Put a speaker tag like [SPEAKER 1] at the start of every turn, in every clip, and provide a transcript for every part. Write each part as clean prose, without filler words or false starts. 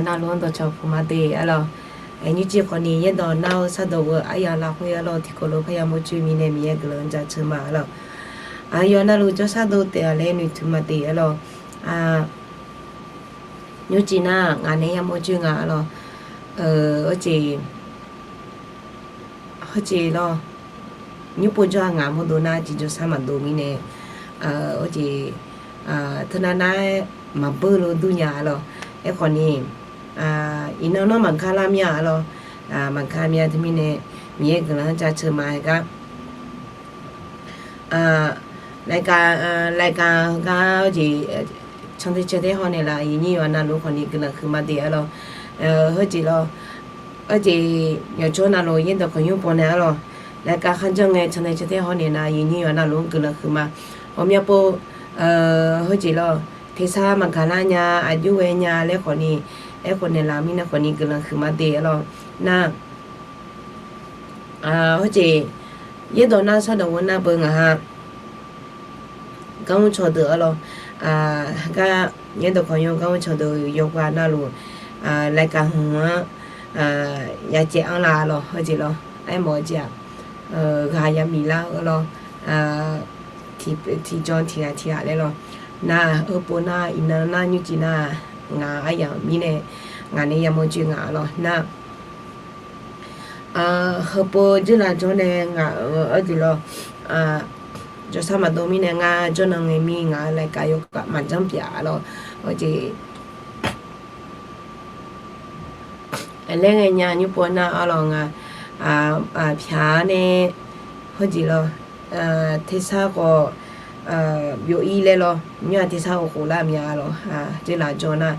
[SPEAKER 1] na luôn đó cho phụ mà để alo anh như chỉ còn đi đó nào sao đâu ai ya la khoe alo thì có lúc phải một chuyện mình em nghe cái lần chơi mà alo ai na lu cho sao đâu để lên như mà để alo như chỉ na ngày này một chuyện alo ở chỉ lo như bây giờ ngã một đôi na chỉ cho sao mà đồ mình nè ở chỉ thế nên mà bơ luôn tu nhà rồi em còn đi nó bằng khá lắm nhà rồi bằng khá nhà thì mình nè nhớ cái là cha chơi mà cái lại cái gì trong thế chơi thế họ này là ý như là lúc còn đi cái là cứ mà đi rồi hơi chỉ lo ở chỉ nhà chỗ nào rồi yên đâu còn nhiều bọn nào rồi lại cả khăn trong ngày trong thế chơi thế họ này là ý như là lúc cái là cứ mà hôm nay po hơi chỉ lo thế sao mà cả là nhà ở dưới nhà lấy còn đi em còn này làm mình còn đi cái là cứ mà đi rồi na hơi chỉ giờ đó na sao đâu na bưng không cho được rồi cái giờ đó còn dùng không cho được dùng qua na luôn lại cả hoa nhà chị ăn là rồi hơi chỉ lo em mới chị gà nhà mì lá rồi thì cho thì lại rồi na ở bộ na ina na như chị na ngà ai ya mi nè ngà này ya một chuyện ngà rồi na ở bộ chứ là chỗ này ngà ở gì rồi cho sao mà tôi mi nè ngà cho nó người mi ngà lại cái yêu cả mặt trắng bìa rồi ở chị lên ngày nhà như bộ na ở lòng phá nè ở gì rồi thế sao có biểu ý lên lo nhưng mà thì sao cũng làm nhà rồi chỉ là cho na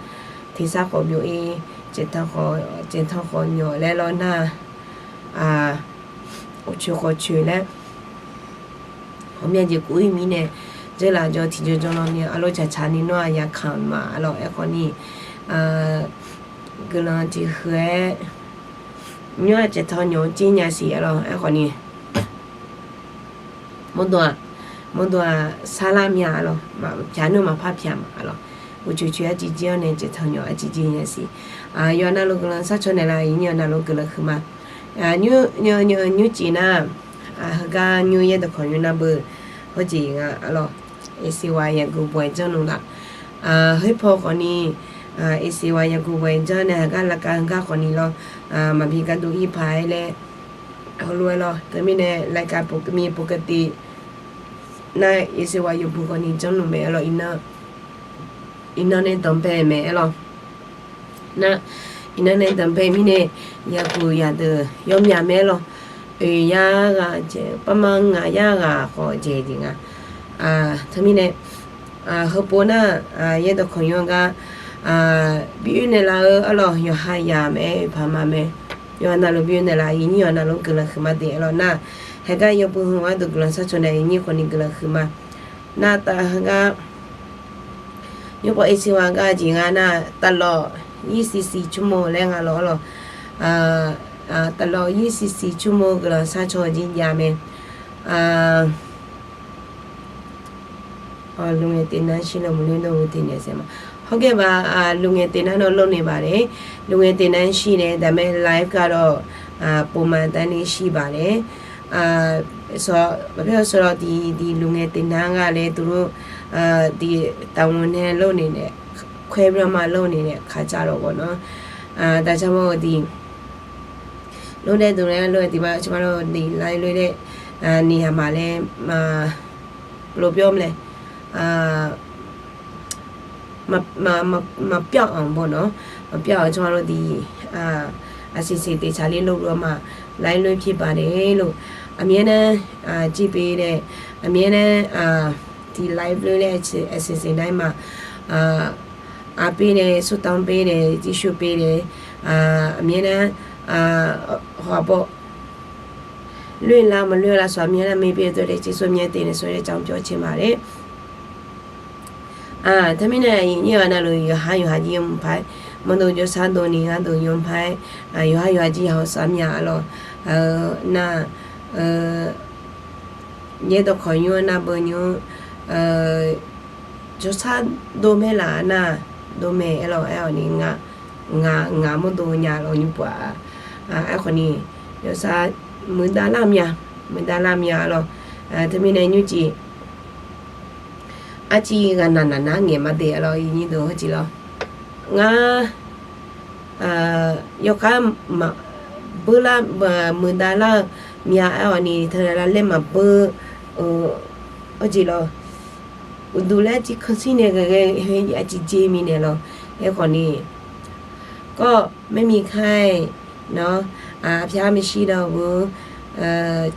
[SPEAKER 1] thì sao có biểu ý chỉ thao có nhỏ lên lo na chưa có chuyện đấy hôm nay chỉ cuối mình nè chỉ là cho nó nè alo chả đi nó ya khăn mà alo em còn đi cái là chỉ khỏe nhưng mà chỉ thao nhỏ chỉ nhà xí alo em còn đi một đôi salami rồi mà chả nữa mà phát phiền mà rồi, tôi chỉ chỉ này chỉ thằng nhỏ chỉ như thế, giờ nào lúc là sát cho này là như nào lúc là khi mà như chỉ na cái như vậy được còn như nào bự, có gì rồi, ACY nhà cô quay cho nó là, hơi phô còn đi, ACY nhà cô quay cho này cái là cái còn đi lo, mà bị cái đồ y phải lên, họ luôn lo, cái mình này lại cái bộ cái gì na isi wa yubu ko ni chon me lo ina ne tampe me lo na ina ne tampe mi ne ya ku ya de yom ya me lo ya ga je pa ma nga ya ga ko je di nga thami ne ho po na ye do khon yo ga bi ne la lo yo ha ya me pa ma me yo na lo bi ne la yi ni yo na lo ke la khma de lo na cái yêu bùn hoa được lần sau cho này như con đi cái là khi mà na ta cái như vậy thì hoa cái gì na ta lo ECC chung mô lên à lo ta lo ECC chung mô cái là sao cho gì nhà mình luôn nghe tin nói xin lỗi mình đâu tin nhé xem ok và luôn nghe tin nó lâu này bà đấy luôn nghe tin nói xin này đam mê live cái đó bộ mà ta này xin bà đấy so bây giờ đi luôn nghe tin hàng à lấy tụi đi tàu này lâu này khoe mà lâu này khá chả rồi nó tại sao mà đi lâu này tụi này lâu thì mà chúng nó đi lại lâu đấy nì hà mà lên mà lốp yếm này mà béo ăn bò nó mà béo chúng nó đi xí để trả lời lâu rồi mà lại lâu thì bà đấy lâu miền này chỉ về này miền này thì live luôn này xí này mà bên này số tám bên này chỉ số bên này miền này họ bảo luyện là số miền này mấy bên rồi chỉ số miền tiền này số này trong chỗ trên mà đấy thế mình này như là rồi hai gì không phải mà đồ cho sao đồ này đồ không phải hai gì họ sắm nhà rồi na nhớ được khỏi nhau na bao nhiêu cho sao đồ mẹ là na đồ mẹ lo này ngà ngà một đồ nhà lo như quả ai còn đi giờ sa mình đã làm nhà lo thì mình này như chị chị cái nà nghe mà để lo như đồ chị lo ngà yo ka mà bữa là mình đã là nhà ai này thời là lên mà bữa chị lo udule chị không xin cái chị chế mình này lo ai còn đi ก็ไม่มีใครเนาะพยาไม่ရှိတော့ဘူး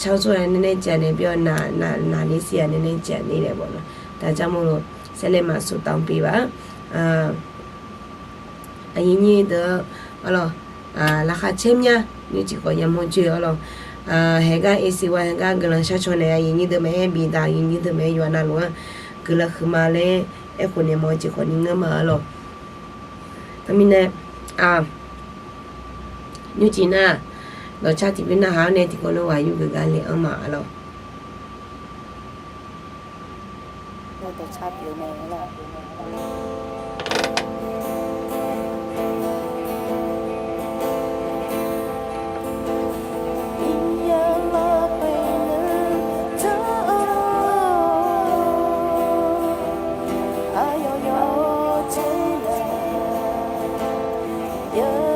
[SPEAKER 1] ချောက်ဆိုရနည်းနည်းကြံနေပြောနာလေးစီရနည်းနည်းကြံနေတယ်ပေါ့နော်ဒါကြောင့်မို့လို့ဆက်လက်မှာဆူတောင်းပေးပါအရင်ကြီးတော့ဟောလောလာခချင်းများညချီကိုရမွန်ချေဟောလောဟဲကအေစီဝဟဲကဂလန်ရှာချွန်နေအရင်ကြီးတော့မဲဘီတာအရင်ကြီးတော့မဲရွာနာလောဂလခမလေးအခုနေမောချီကိုငမလောသမီးနဲ့như chị na nó cha thì bên nào háo này thì có nó vào cái gan liền ông mà rồi
[SPEAKER 2] nó cha thì này là
[SPEAKER 3] You're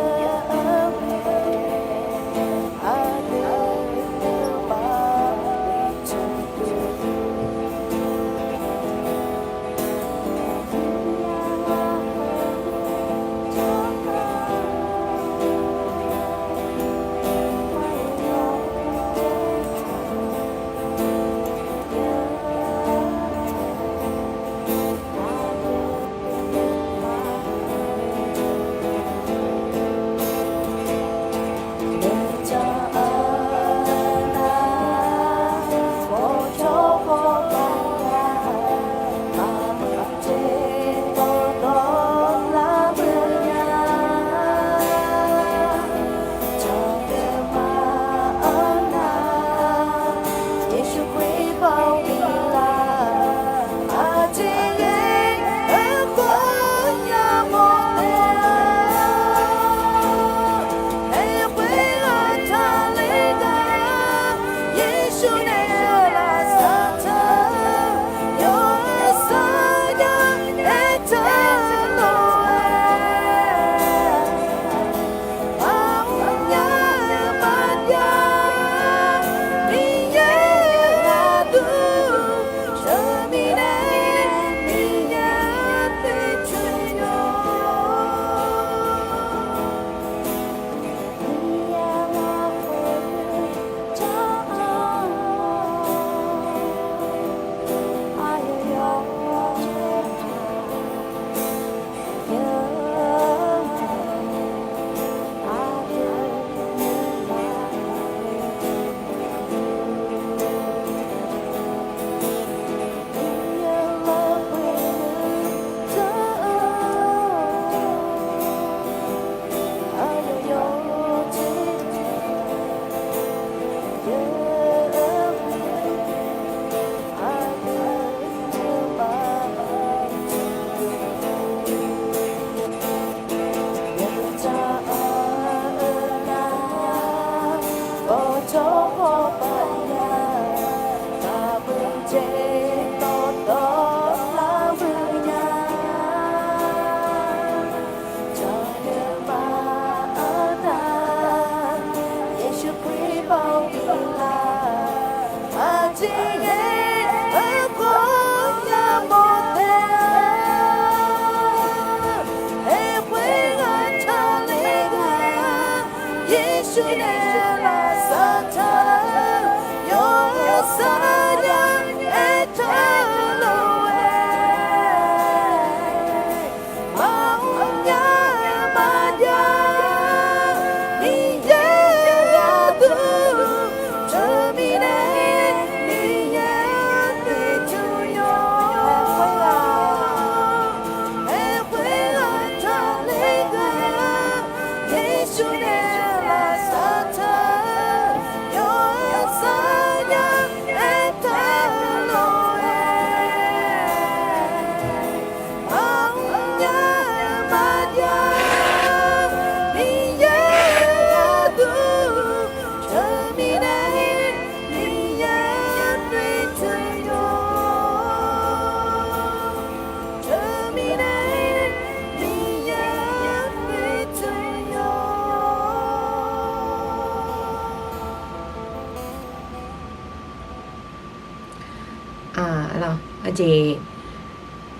[SPEAKER 1] 咯，而且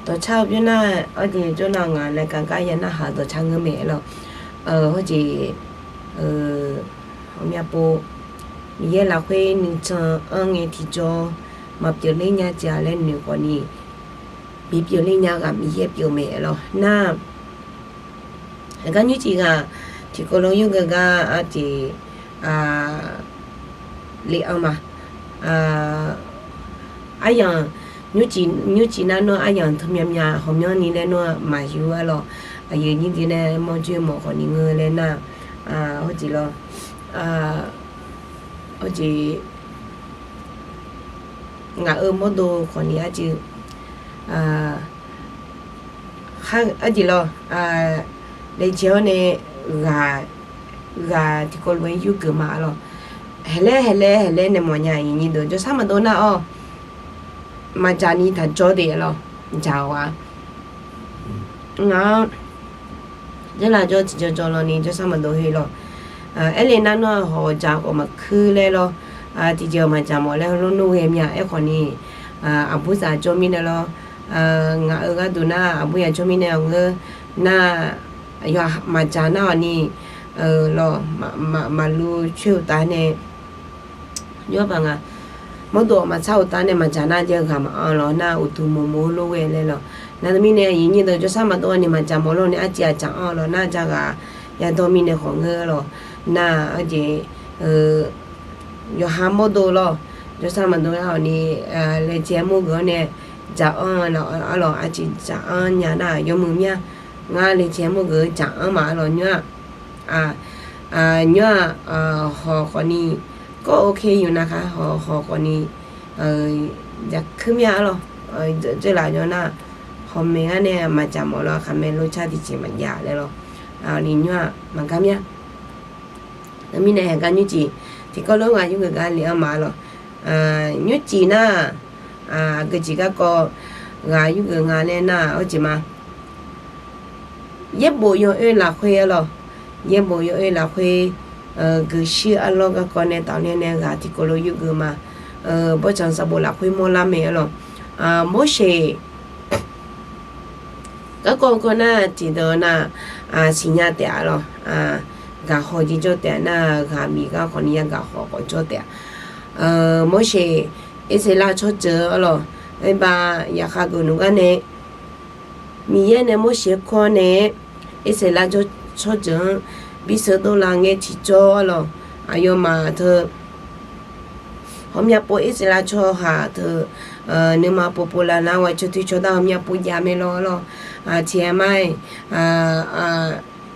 [SPEAKER 1] 多炒边那，而且就那个来刚刚人那好多唱个咩咯，或者后面播，你也来会你唱眼提着，嘛表人家家来你个你，比表人家个咪也表咩咯，那，个女子个，提个龙有个而且li ama ayang nyuci na no ayang thumya homyo ni le no ma yu lo aye ni di ne mo ju mo ko ni nge le na ho ji lo ho ji nga mo do ko ni a ji ha a ji lo le jeo ne ga ti ko wen yu ge ma lo hele ne mo nya yin ni do jo sa ma do na o ma ja ni ta jo de lo ja wa nga je la jo ti jo lo ni jo sa ma do he lo ele na no ho ja ko ma khu le lo ti jo ma ja mo le lo no he mya e ko ni abu sa jo mi ne lo nga ga do na abu ya jo mi ne nga na yo ma ja na ni lo ma lu chiu ta ne yo ba nga mo do ma chao ta ne ma ja na je ga ma lo na u tu mo lo we le lo na mi ne yin ni de jo sa ma do ni ma ja mo lo ni a ja ja lo na ja ga ya do mi ne ho nge lo na a je yo ha mo do lo jo sa ma do ya ni le je mo go ne ja lo a ji ja nya na yo mu mya nga le je mo go ja ma lo nya nya ho ko niก็โอเคอยู่นะคะหอคนนี้อยากขึ้นยาหรอเจ้าหลานเนี่ยนะคอมเมนต์เนี่ยมาจากหมอแล้วค่ะเมนูชาติจีมันยาเลยหรอนี่เนี่ยมันก็เนี่ยแล้วมีในเหตุการณ์ยุจีที่ก็รู้ว่าอยู่กับการเลี้ยงมาหรอยุจีน่ะก็จีก็งานอยู่กับงานเนี่ยนะเอาจีมาเย็บโบยหลักคุยหรอเย็บโบยหลักคุย个是阿拉个讲呢，当年呢个提过了有个嘛，不讲啥不啦，会摸拉没了，摸些，个呢记得呢，新亚的了，个好几做的呢，个米个可能也个好个做的，摸些一些拉出折了，哎吧，也下个那个呢，米也呢摸些可呢，一些拉出折。比什多人嘅去做咯，还有嘛，他后面不一直来做哈，他你嘛不啦，那我就做到后面不也没咯，前面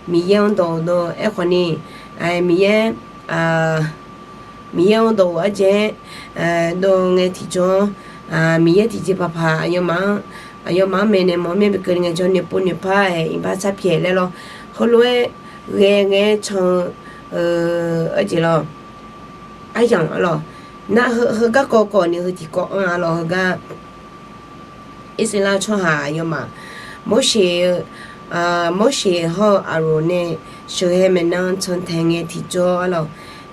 [SPEAKER 1] 米样多一可能米样多而且都嘅去做米样提起爸爸，还有嘛咩呢？冇咩别个人做你不你怕一把擦皮来咯，后来。nghe cho ở chỉ lo ai chẳng lo na hơn các cô này thì có lo hơn các Islam cho hà nhưng mà mỗi họ ở rồi nè sự hem mình đang chọn thành nghe thì cho lo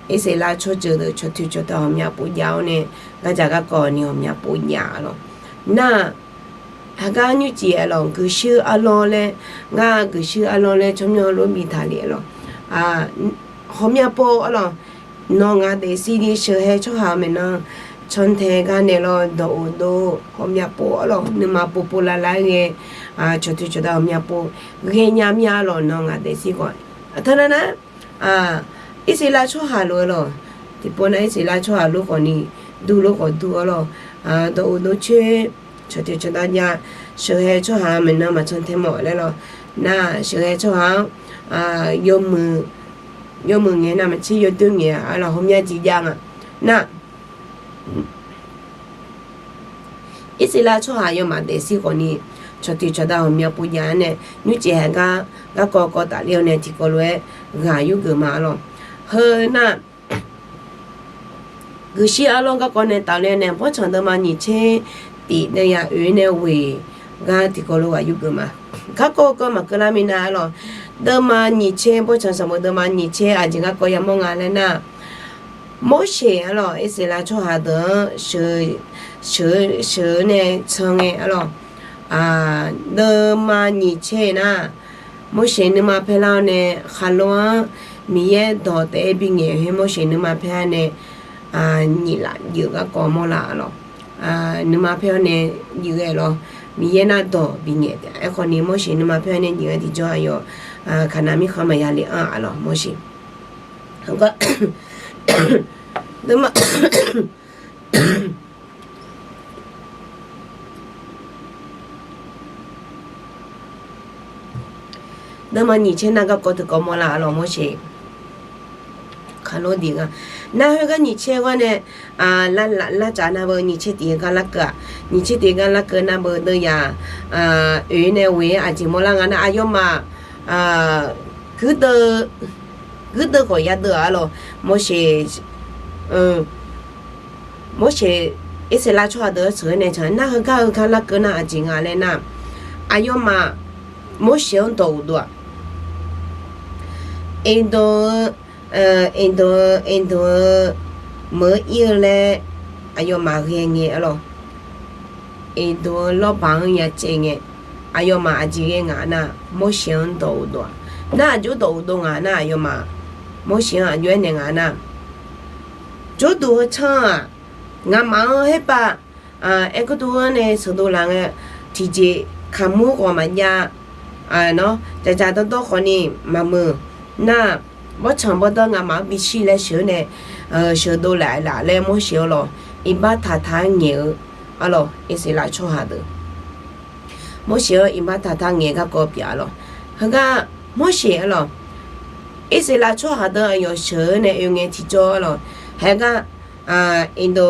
[SPEAKER 1] Islam cho chờ được cho tao hôm nhà bố giáo nè các cô này hôm nhà bố nhà lo na cái như chị là cứ sư alo le nga cứ sư alo le trong nhau luôn bị thả lệ rồi hôm nay po là nó nga để xí đi sư hay cho họ mình nó chọn thế cái này là đồ hôm nay po là nhưng mà po là nghe cho đó hôm nay po nghe nhảm nhả rồi nó nga để xí gọi thế nên ít xí là cho họ rồi thì po này xí là cho họ luôn còn đi đủ lúc còn đủ rồi đồ chơi cho大家小孩做下面呢嘛从天毛来了，那小孩做下有门年那么只有2年，然后后面几样那一直来做下有嘛第4个呢，做到后面不一样呢，你只系个大了呢，这个来有个嘛咯，和那。个是阿龙个呢，到了呢，不常的嘛，你切。thì đây là uế nè về ga thì có lúc ayu cơ mà các cô mà cứ làm gì nào rồi đỡ mà nhị chế bố chẳng sao mà đỡ mà nhị chế à chỉ các cô yếm mong à lên na 莫写咯，一些啦做下的学呢成诶咯啊，那么你切呐，莫写那么漂亮呢，哈罗米也到这边也莫写那么漂亮呢啊，你啦有个搞么啦咯啊，那么漂亮呢有个咯。米也那到毕业的，哎，可能莫写那么漂亮的，有的就还有啊，看那米好么压力啊了，莫写。那个，那么，那么以前那个搞得搞么啦了，莫写。看罗的个，那那个你切个呢啊，那咋那不你切的个那个，你切的个那个那不的呀啊，鱼呢喂啊，怎么啦？俺那阿舅妈啊，cứ的个也的啊咯，莫是莫是一些拉出的车呢，车那个看那个那阿姐啊嘞那，阿舅妈莫想多多，印度。印度没有嘞，哎呦妈个嘢咯，印度老板也正嘅，哎呦妈自己眼呐，冇想到多，那就到到眼呐，哎呦妈，冇想啊，原来眼呐，做多长啊，俺忙迄把啊，一个多呢，十多人嘅，直接看木个嘛呀，啊喏，在都可能嘛么，那。我差不多俺妈必须来学呢，学到来啦，来莫学咯，一把他牛，啊咯，一些来错下的，莫学一把他牛个个别咯，那个莫学咯，一些来错下的有学呢，有眼去做咯，那个印度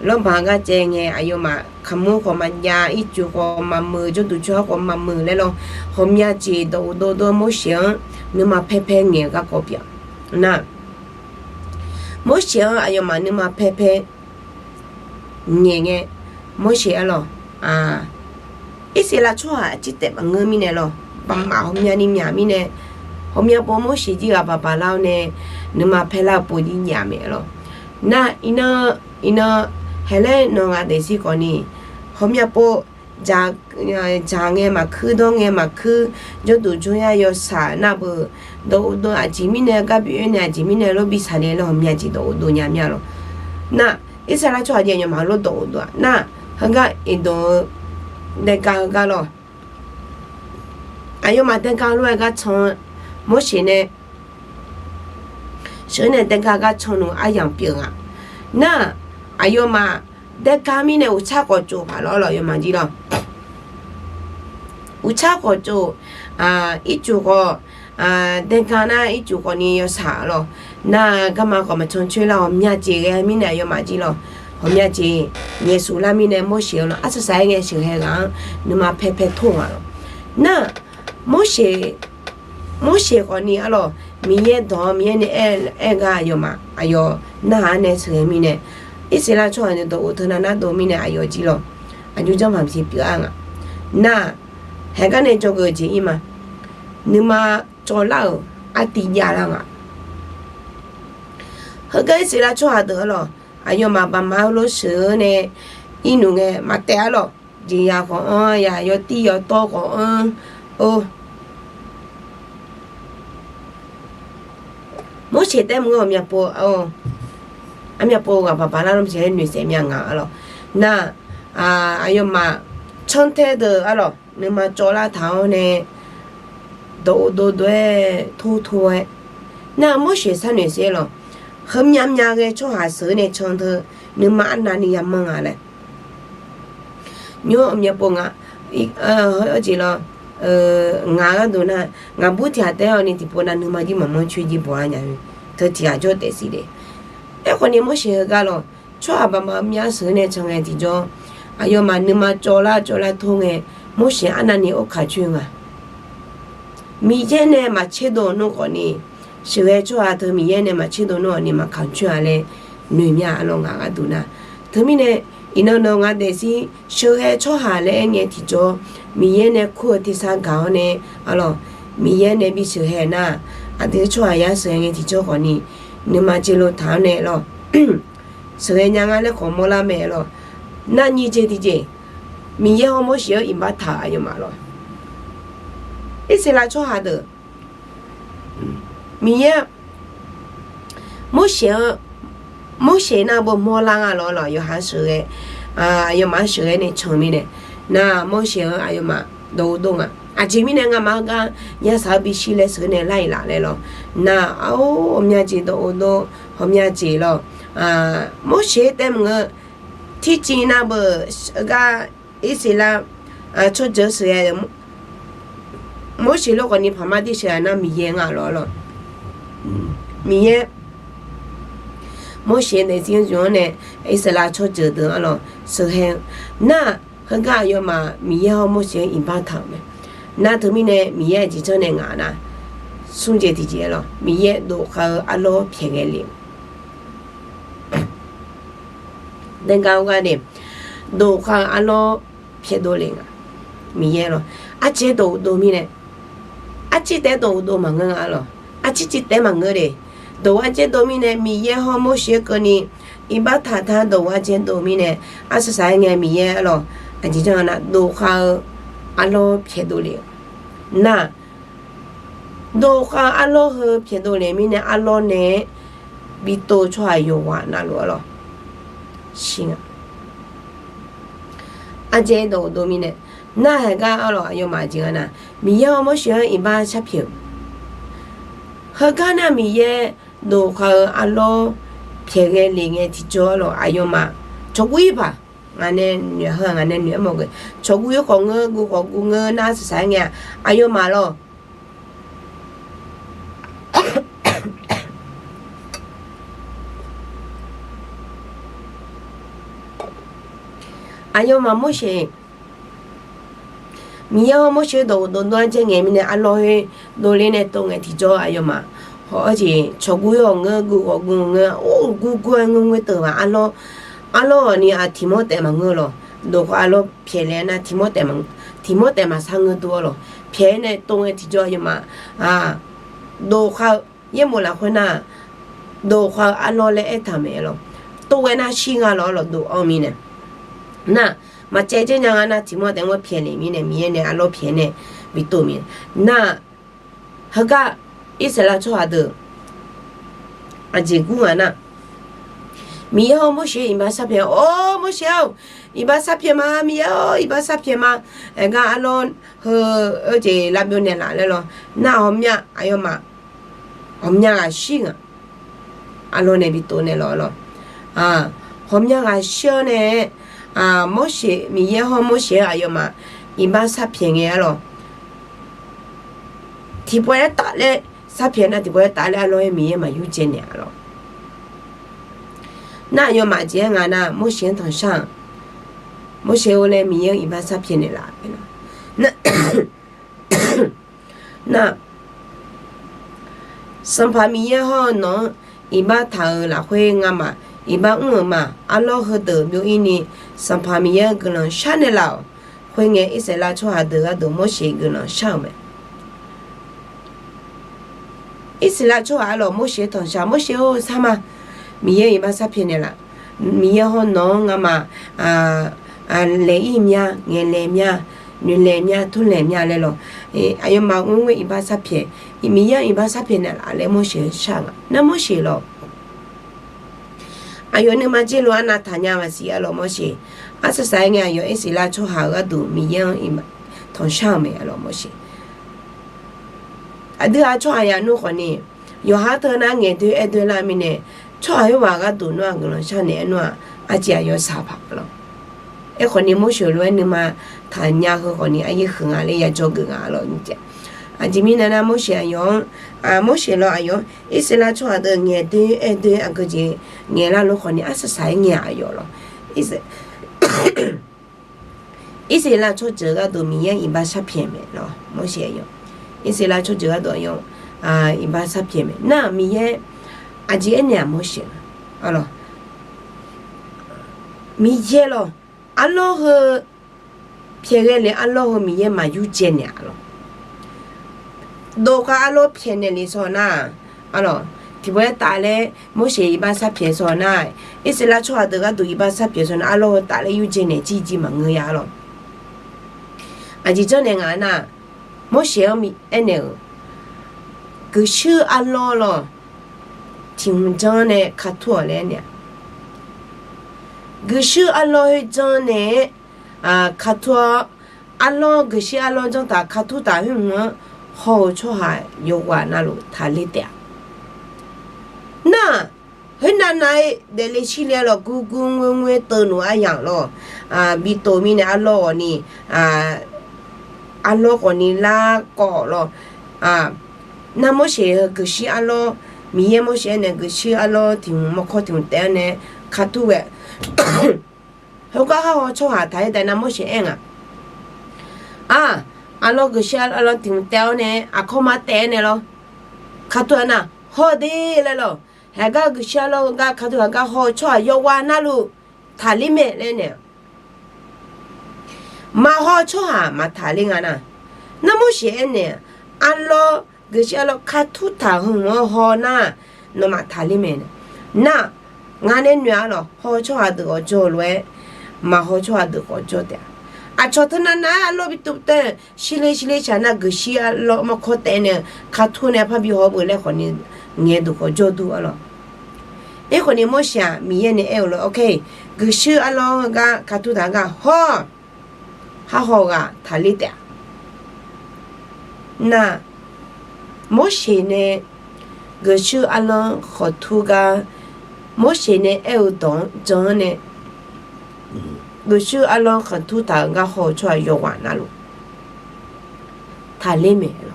[SPEAKER 1] 老板个正嘅，哎呦嘛，看木个嘛呀，一句个嘛么就都做个嘛么来咯，后面接都莫学。你嘛拍拍眼个个表，那莫想哎呀嘛，你嘛拍拍眼眼，莫想咯啊！一些啦错啊，记得嘛我咪呢咯，爸妈后面你娘咪呢，后面爸莫写字啊，爸爸老呢，你嘛拍啦不你娘咪咯。那伊那后来侬啊，第四个呢，后面爸。장에 막 크동에 막 크 저도 줘야 요 사나부 너도 아침이네 가비네 아침이네 로비 사네로 험야지도 도냐냐로 나 이사라 좋아지냐 말로 도도 나 한가 인도 내가 가로 아요 마ten가로 가 청 뭐시네 저네 내가 청노 아양병아 나 아요 마 내가 미네 우차고 줘 봐라 요 만지라 우차고 줘 이쪽고 내가나 이쪽고 니 요 사로 나 가마 거마 천출라 엄냐지게 미네 요 마지로 엄냐지 예수라 미네 모시로 아서사게 시해가 누마 페페 통하로 나 모시 거니 알로 미에 더 미에 애가 요마 아요 나 안에 서미네 이슬라 초안에도 오토나나 도미네 아요지로 아주 좀 함시 뼈anga 나 해가네 저거지 이마 누마 졸라우 아띠야랑아 허가 이슬라 초아더로 아요마 밤마로 서네 이누게 마테알로 지야고 야 요띠요 또고 뭐 시대 뭐 미야뽀 아미야뽀가 바바라름 제일 뉴스미야가 알로 나 아요마 천태드 알로 너마 졸라 다오네 도도도에 토토에 나 뭐시 산뉴스로 험냠냠게 초하서네 천태 너마 안나니 야멍아래 뇨 아미야뽀가 어지로 ngã đồ na ngã bút thì hạt teo này thì bữa nay mà đi mà muốn chơi gì bữa nhà thôi thì cho để gì đấy em còn nếu mà chơi cái lo cho bà mà mía sữa này chẳng hạn thì cho ayo mà nếu mà cho la thông ấy muốn chơi anh này ở khai chuyện à mi trên này mà chơi đồ nó còn đi sữa cho à thôi mi trên này mà chơi đồ nó này mà khai chuyện à嘞người mía lo ngã đồ na thôi mi này 이너 너가 대시 쇼해 초하래 게 티죠 미예네 쿠어티산 가오네 알로 미예네 비쇼해나 아들 초아야 소행에 티죠 거니 你嘛记录谈呢咯，所以人家咧看莫拉咩咯，那你这的这，米也好莫学一把他有嘛咯，一些来做下的，米也莫学那不莫浪啊咯，有还是个有嘛是个呢聪明的，那莫学有嘛都懂啊。前面那个嘛个，也稍微些嘞是呢来啦嘞咯。那我们知道我们知咯。莫学的么提前那不个一些啦，出这些的，莫学了个你旁边的些那米烟啊咯，米烟。莫学的经常呢，一些啦出这的咯，是很那很个有嘛米烟好莫学一把头没。那头面呢，米也就做那个啦，送这地界咯，米也都和阿罗撇个零。等下我讲的，都和阿罗撇多零啊，米也咯，这都面呢，这得都忙个啊咯，这得忙个的，都这都面呢，米也好冇学过呢，一把他都这都面呢，是啥个米也咯，就这样啦，都和阿罗撇多零。那都和阿罗和撇多里面的阿罗呢，比多出来有玩那咯，行啊。这都面呢，那还个阿罗有嘛钱啊？米也我们喜欢一把钞票，和个那米也都和阿罗撇个零个提做咯，还有嘛，做贵吧。俺那女孩，俺那女么个，照顾有好个，顾好顾个，那是啥个？哎呦妈咯！哎呦妈，莫学，米要莫学都这眼面的阿老去，都连那东个提做哎呦妈，而且照顾有个顾好顾个，顾个得嘛阿老。阿罗你提莫得嘛我咯，如果阿罗骗人那提莫得嘛三个多咯，骗呢东个提做嘛如果也冇啦会那，如果阿罗嘞他们咯，都个那心啊咯都后面呢，那嘛这样啊那提莫得我骗里面呢，面呢阿罗骗呢比多面，那那个意思啦做下的，结果啊那。米要莫学一把沙片哦，莫学一把沙片嘛，米要一把沙片嘛，个阿罗和而且那边的来了咯，那我们呀，哎呦妈，我们呀行啊，阿罗那边多呢咯，我们呀小呢，莫学米也好莫学哎呦妈，一把沙片个咯，提不来打嘞，沙片那提不来打嘞，阿罗米也嘛有钱呢咯。那有嘛钱啊？那莫学堂上，莫学我来米有一把沙片的啦。那生怕米也好喏，一把头啦会啊嘛，一把嘛，阿老和的有一年生怕米也个人上的啦，会眼一些啦出下的啊都莫学个人上没。一些啦出下了莫学堂上，莫学我啥嘛？米也一把沙片的啦，米也好浓啊嘛，来一面，眼来面，女来面，土来面来咯，还有嘛，我一把沙片，米也一把沙片的啦，来莫学上啊，那莫学咯，还有你嘛这路啊那谈呀嘛是啊咯莫学，是啥个有一些啦出好个都米也一嘛同上没啊咯莫学，对啊出好呀弄好呢，有好多那眼对那面呢。错还话个都那个咯，像那那只有沙帕咯。可能冇学了，你嘛谈呀和可能一横啊，你也做个啊咯，你讲。前面那冇学用，冇学了用，一时啦错的眼对个就眼啦咯，可能是啥眼有咯，一时啦错这个都米一把沙片没咯，冇学用，一时啦错这个都用一把沙片没，那米也。这年没学了，咯，米也咯，阿老和骗个人，阿老和米也嘛有钱呀咯。都个阿老骗的你说那，咯，提不打嘞，莫写一般啥偏说那，一时拉出来的个都一般啥偏说那，阿罗打嘞有钱呢，几几忙个呀咯。啊，就这样啊那，莫写咪安尼，个手阿罗咯，听讲呢，卡托嘞呢，个手阿罗去讲呢，啊，卡托阿罗个手阿罗讲打卡托打去么，好出下有话那路他哩的。那很难来的来起来了，咕咕稳稳得努啊样咯，啊，比多米呢阿罗呢，啊，阿罗个呢拉高咯，啊，那么些个是阿罗，米也么些呢个是阿罗听么可听得呢，卡土个，好个好好错下睇睇那么些样啊，啊，阿罗个是阿罗听得呢，阿可嘛得呢咯，卡土那好的了咯。还个个小路个看到个好错，要往那路塔里面来呢，嘛好错啊，嘛塔里啊那，那么些呢，阿罗个小路看土塔很好那，那嘛塔里面呢，那俺的女儿咯，好错啊都做了，嘛好错啊都做的，啊，错的那阿罗比都的，西嘞像那个西阿罗嘛可得呢，看土呢旁边好不来可能。眼都好做都了，哎，可能莫想米也呢了 ，OK， 个手阿老个卡图他个好，好个他里的，那莫些呢，个手阿老好图个，莫些呢动种呢，个手阿老好图他个好出来用完那路，他里面了。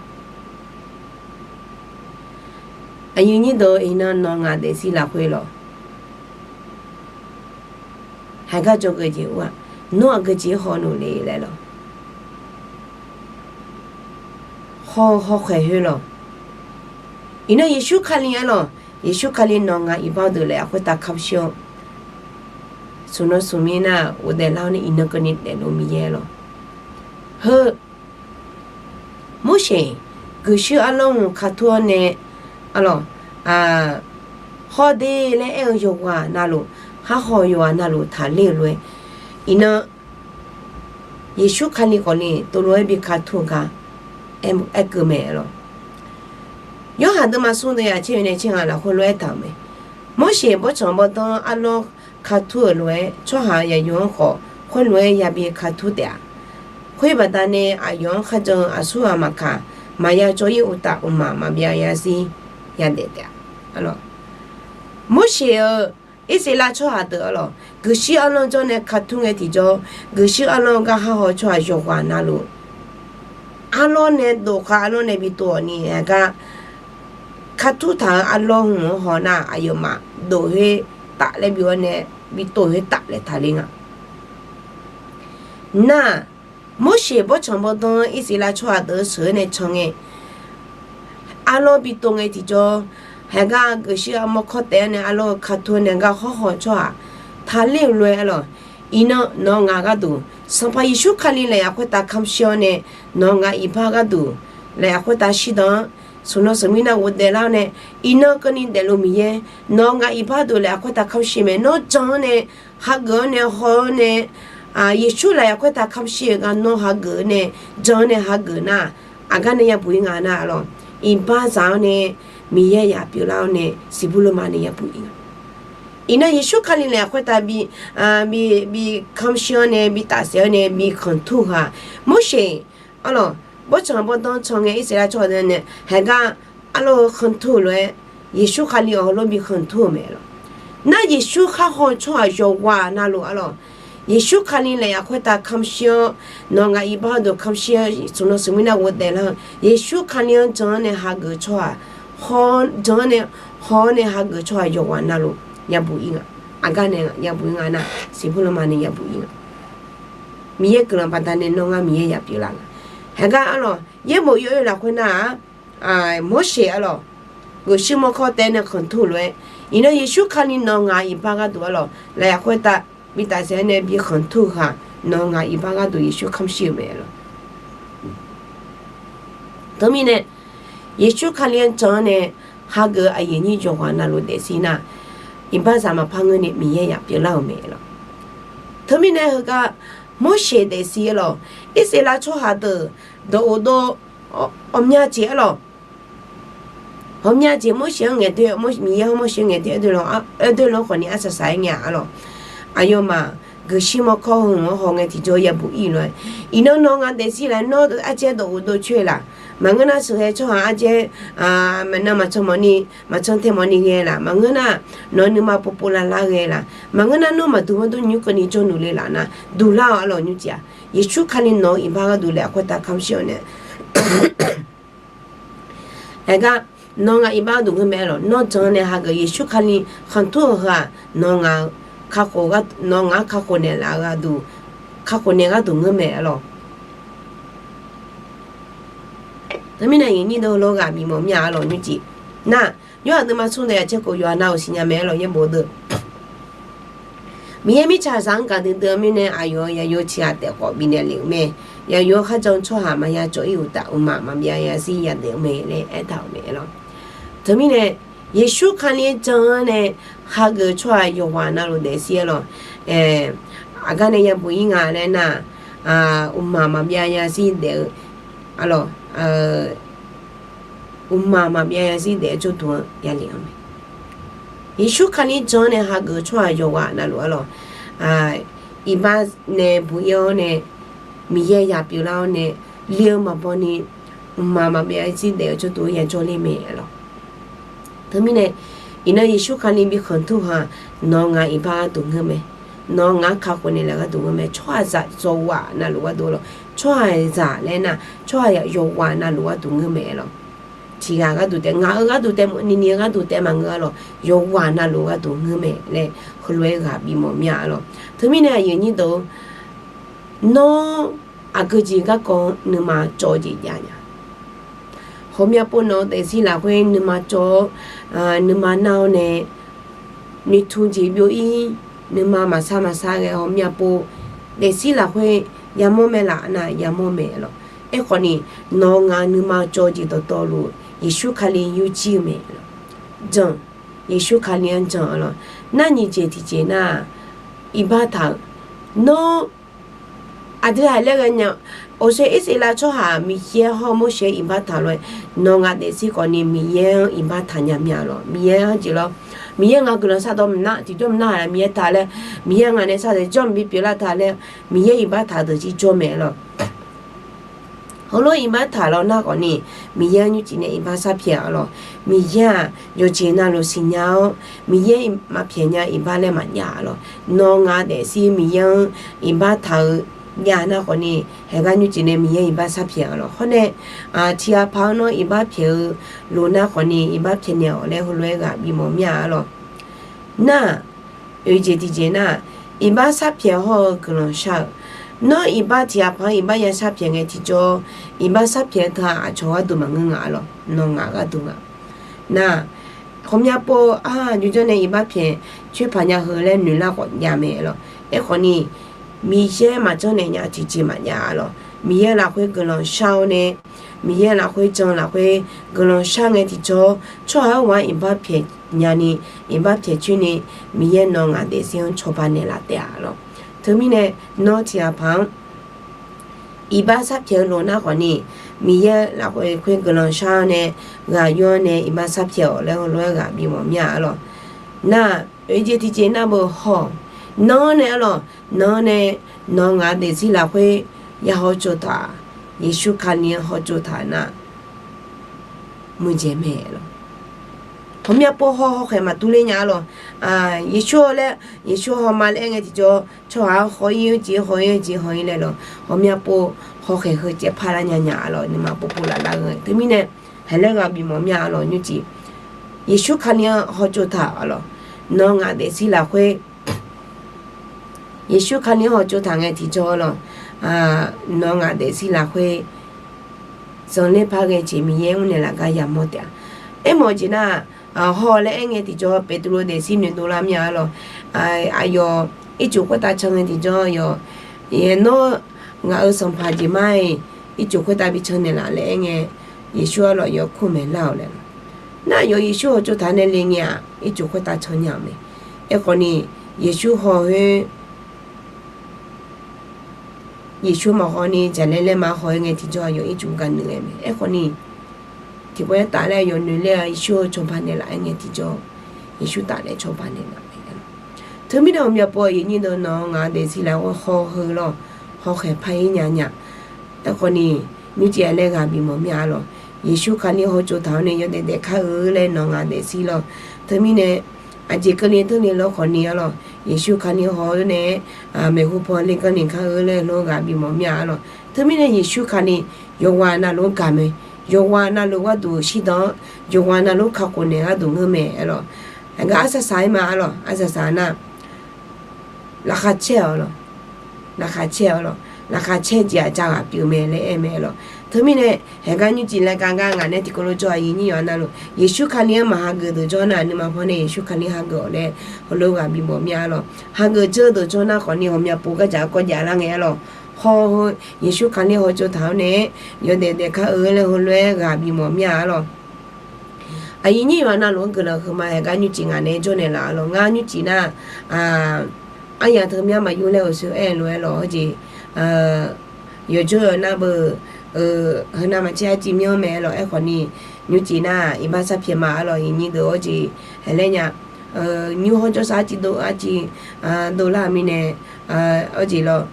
[SPEAKER 1] 啊，有你都因那弄啊的是拉回了，还个做个节哇，弄个节好努力来了，好快去了。因那耶稣看见了，耶稣看见弄啊一包的来会打卡上，所以说明呐，我在老呢因那个你来弄米耶了，呵，没事，个是阿龙卡托呢。阿咯啊，好的嘞，哎呦哇，那路还好哟啊，那路他累了，伊呢，耶稣看你个呢，都来比卡土个，哎个没了。有很多嘛送的呀，前面请阿拉会来他们，某些不全部当阿咯卡土来，做下也用好，会来也比卡土的，会把他呢啊用哈种啊苏啊嘛卡，嘛要做一乌达乌嘛比较也是。也得的，啊咯，某些一些拉出下得了，可是阿龙做呢卡通的地方，可是阿龙个好好出来说话那路，阿龙呢多卡阿龙呢比多呢那个卡通堂阿龙很好那，哎呦嘛，都会打嘞比我呢比多会打嘞他领啊，那某些不全部都一些拉出下得时呢成诶。阿罗比东个地方，还个是阿莫靠得呢，阿罗卡托呢个好做啊，他领来了，伊呢侬阿个都，上怕伊修卡里来阿会打看小呢，侬阿伊怕个都，来阿会打西当，所以说明那我得了呢，伊呢跟你得路米耶，侬阿伊怕都来阿会打看西咩，侬讲呢，哈个呢好呢，啊，耶稣来阿会打看西个，侬哈个呢，讲呢哈个那，阿个呢也不应该那咯。因巴早呢，米也也比老呢，是不罗马呢也不一样。因那耶稣看你来会打比比康小呢，比大小呢，比很土哈，没些，阿咯，我全部当从个一些来做的呢，还个阿咯很土嘞，耶稣看你阿咯比很土没了。那耶稣还好做有话那路阿咯。耶稣看你来会打康小，侬个一般都康小，从那什么那我得了。耶稣看你真呢哈个错，好真呢好呢哈个错有完那路也不一样，阿个呢也不一样那，是不罗马呢也不一样。米也个人把他呢弄啊米也比啦，还个阿咯也没有啦会那啊没写阿咯，个什么靠得呢很土嘞，因为耶稣看你弄啊一般个多咯，来会打。比大些呢比很土哈，侬啊一般个都也许看小没了。等面呢，也许看连长呢，哈个啊爷你就话那路的是那，一般上嘛怕我呢米也别老没了。他们呢个没写的是了，一些拉出下的都我们家接了。我们家节目想嘅对，我米也我想嘅对咯啊，对咯，和你二十三年咯，哎呦嘛，个什么考红我行嘅提早也不议论，伊那弄啊，但是来弄阿姐都去了，嘛我那时候做阿姐啊，嘛那嘛做么呢，嘛做天么呢个啦，嘛我那弄你嘛不不啦啦个啦，嘛我那弄嘛都你个你做努力啦那，都啦啊咯你讲，也许看你弄一把个都来，我打看笑呢，那个。nonga iba du ngemelo no jone haga yesu khani khanto ha nonga khako ga nonga khako ne la ga du khako ne ga du ngemelo tamina yini do lo ga mi mo mya lo nyu ji na yo de ma chung de che ko yo na o sinya me lo ye bo de mi ye mi cha sang ga de mi ne ayo ya yo chi a de ko bi ne liu me ya yo kha jong cho ha ma ya cho yu ta u ma ya ya si ya de me le e ta me lo这面呢，耶稣看见真呢，哈个出来有话那路的些咯，阿个呢也不应该嘞呐，妈妈边也是的，啊咯，妈妈边也是的就多也灵没。耶稣看见真呢，哈个出来有话那路咯，一般呢不要呢，米也比较呢，溜嘛不呢，妈妈边也是的就多也做里面咯。他们呢，因为耶稣看你比很多哈，农啊一般都个没，农啊靠过你那个都个没，穿着做哇那路啊多了，穿着嘞那，穿呀有哇那路啊都个没了，其他个都得，俺个都得，你个都得嘛个了，有哇那路啊都个没嘞，后来个比么面了，他们呢，有你都，农啊个几个讲你嘛做几样呀？后面不能但是那会你嘛做，你嘛闹呢，你突击表演，你嘛啥个后面不，但是那会也没没啦那也没没了，哎可能农啊你嘛做几多道路，也许可能有几没了，真，也许可能真了，那你这提前呐，一把糖，农，啊对还那个呢。我说一些拉出下米耶好么些一把谈论，农啊的是讲你米耶一把谈呀米咯，米耶就咯，米耶我可能啥都唔拿，就都唔拿米耶谈咧，米耶我呢啥的专比别啦谈咧，米耶一把谈的就做咩咯。好咯，一把谈咯那个呢，米耶你今年一把啥片咯，米耶有钱那路新nhau，米耶嘛便宜一把咧嘛呀咯，农啊的是米耶一把谈。nhà na ko ni he ga nyu jine mi ye ba sa phia lo ho ne chia phao no i ba phia lu na ko ni i ba phia ne le ho lwe ga bi mo mya lo na yu je ti je na i ba sa phia ho glo sha no i ba chia phao i ba ya sa phia nge ti jo i ba sa phia tha a cho wa du ma nga lo no nga ga du nga na hôm nay po như cho này i ba phia chue pha nya ho le nu la ko ya me lo e ko ni米些嘛做那样自己嘛呀咯，米也那会个人烧呢，米也那会种那会个人烧的地做，做好玩一把片伢呢，一把片去呢，米也弄啊的是用搓板的拉掉咯，后面呢弄起啊旁，一把啥片弄那个呢，米也那会个人烧呢，个用呢一把啥片，然后来个比我面咯，那而且提前那么好。nó nè lo nó nè nó ngã để gì là phải ya họ cho ta Yesu kania họ cho ta na muốn gì mẹ lo hôm nay po họ khai mà tu lên nhà lo Yesu họ mà lên cái cho họ yêu này lo hôm nay po họ khai hơi chế phá ra nhà lo nhưng mà po là người thế mình nè hay là gặp bị mồm nhà lo như chị Yesu kania họ cho ta lo nó ngã để gì là phải Yesu看你好做堂嘅提早咯，侬牙的是啦会，从你拍嘅前面嘢我哋那个也冇掉，冇錢啊，好咧嘅提早別多的是年多啦咩咯，喲，一做過大場嘅提早喲，也喏牙兒上拍住買，一做過大比場嘅啦咧嘅，Yesu咯又苦沒老咧，那有耶稣就谈的灵呀，一就会打成样没，一可能耶稣好去，耶稣嘛好呢，在那里嘛好一点，提着有一种感觉没，一可能，提不要打来有女的耶稣从旁边来一点提着，耶稣打来从旁边来。thứ mình làm việc bồi như đó nó ngã để xí là họ hư lo họ khẽ phải nhà nhà ta còn như chị lại gặp bị mồm nhà lo Giêsu khăn đi họ chỗ tháo này để khai lên nó ngã để xí lo thứ mình này anh chị cái này thứ này lo còn nhiều lo Giêsu khăn đi họ này mấy hôm qua lên cái này khai lên nó gặp bị mồm nhà lo thứ mình này Giêsu khăn đi yoga na lo cảm ấy yoga na lo qua đủ xí đó yoga na lo khắc con này đủ người mẹ lo anh cái asa sai mà lo asa sai naราคาเช่หรอราคาเช่หรอราคาเช่จะจ้าง表妹嘞妹咯他们呢还讲你进来刚刚俺那地方做一年那咯耶稣看你嘛哈个的做那你嘛碰呢耶稣看你哈个嘞后来我比莫面咯哈个做的做那看你后面不个家国家那个咯好耶稣看你好做头呢有的看嘞后来我比莫面咯啊一年那咯个了嘛还讲你进俺那做呢啦咯俺你进那anh nhà thơm nhau mà yêu leo sữa em rồi lo gì giờ chưa na bờ hơn năm mà cha chim nhau mẹ lo em còn đi như chị na iba sắp phía mà lo như đó gì hay là nhà như họ cho sao chị đồ chị đồ là mình nè ở gì lo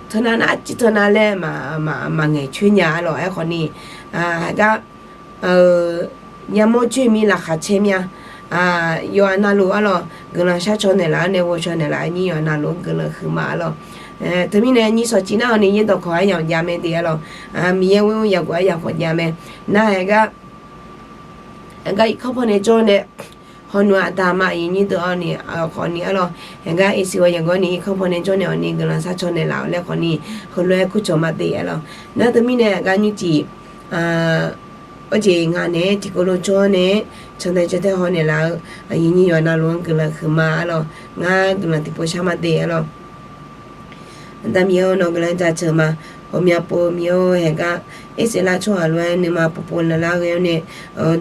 [SPEAKER 1] thằng nào chị thằng nào lẽ mà ngày chuyên nhà lo em còn đi cái nhà mua chuyên mình là khá chém nha有那路啊咯，跟了下车那啦，那我说那啦，你有那路跟了去嘛咯，特别呢，你说今天你也都可以养家没得咯，明天我要过要回家没，那个靠谱的做呢，好多大妈你都要你可你咯，个意思话如果你靠谱的做呢，你跟了下车那啦，那可你后来去做嘛得咯，那特别呢，个你记어제 ngane tikolo chone chonda chete hone la yini yona lon kala khma lo nga kala tipo chama de lo nda mio no kala ja chama ho mia po mio he ga ese la cho alwa ne ma po la la ge ne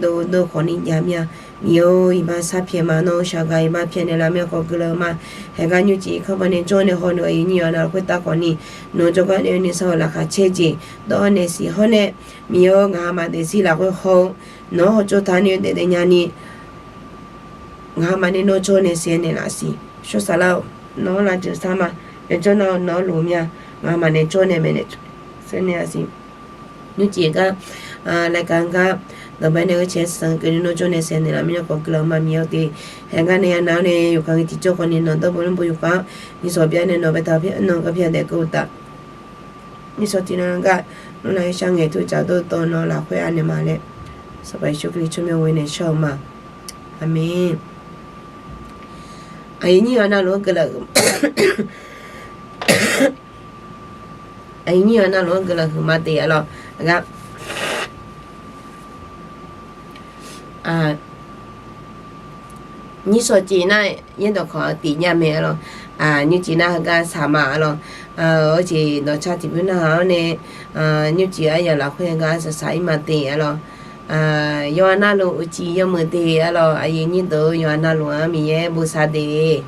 [SPEAKER 1] do khoni ja mia mio iba sa phe ma no sha ga iba phe ne la me ko kala ma he ga nyu ji kha ba ne chone ho no yini yona ko ta ko ni no jo ga ne so la kha che ji do ne si ho ne mio nga ma de si la ko ho no cho ta ne de nya ni nga ma ne no cho ne se ne la si sho sa la no la je sa ma e cho no lu mia nga ma ne cho ne me ne se ne la si nu ji ga la kan ga the ba ne che san ke no cho ne se ne la mi ko kla ma mio de he ga ne na ne yu ka ti cho ko ne no do bo bu yu ka ni so bia ne no ba ta phe no ka phe de ko ta ni so ti na ga no na shang e tu cha do to no la khwe ane ma le so ba shu kli chu me we ne sho ma amen ai ni ana lo ga la ai ni ana lo ga la ma te ya lo ga你说济那也都可地下面咯你济那个啥嘛咯而且那差这边那好呢你济哎呀老会个是啥嘛的咯有那路有济有么的咯哎你都有那路啊米也不啥的